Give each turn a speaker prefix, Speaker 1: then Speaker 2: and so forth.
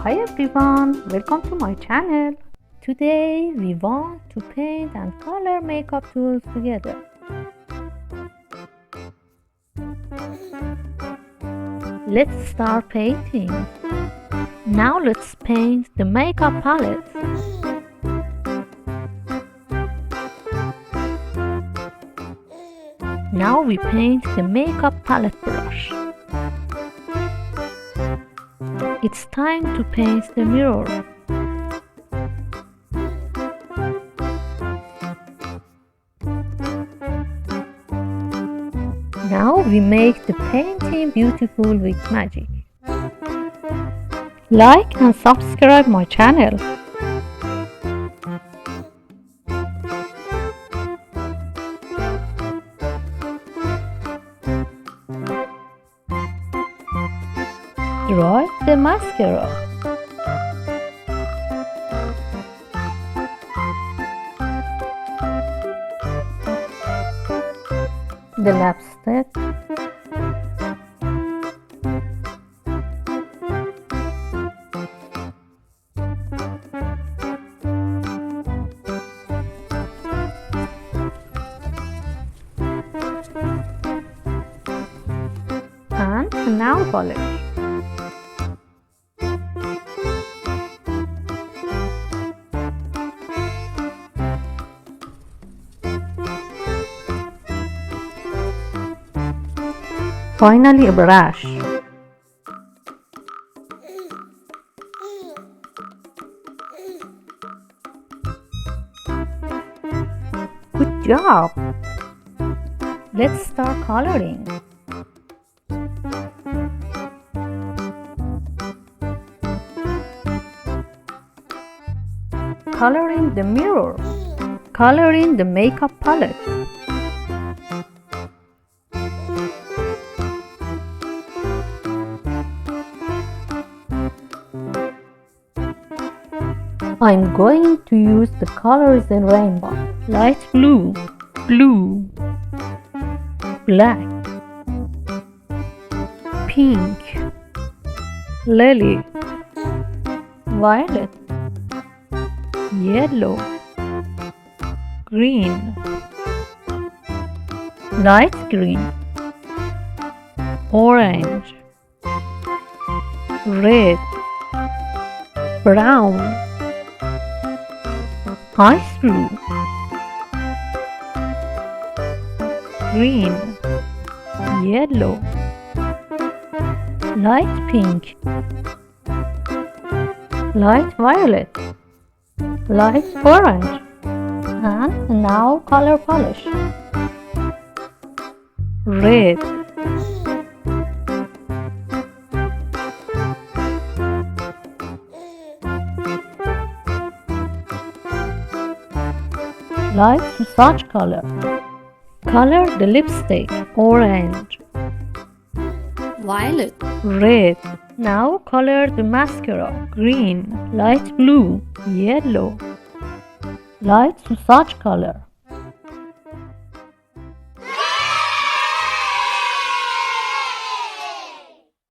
Speaker 1: Hi everyone, welcome to my channel. Today we want to paint and color makeup tools together. Let's start painting. Now let's paint the makeup palette. Now we paint the makeup palette brush. It's time to paint the mirror. Now we make the painting beautiful with magic. Like and subscribe my channel. Draw the mascara. The lipstick. And the nail polish. Finally, a brush. Good job! Let's start coloring. Coloring the mirror. Coloring the makeup palette. I'm going to use the colors in rainbow. Light blue, blue, black, pink, lily, violet, yellow, green, light green, orange, red, brown, ice blue, green, yellow, light pink, light violet, light orange, and now color polish. Red, light massage color. Color the lipstick. Orange,
Speaker 2: violet,
Speaker 1: red. Now color the mascara. Green, light blue, yellow, light massage color.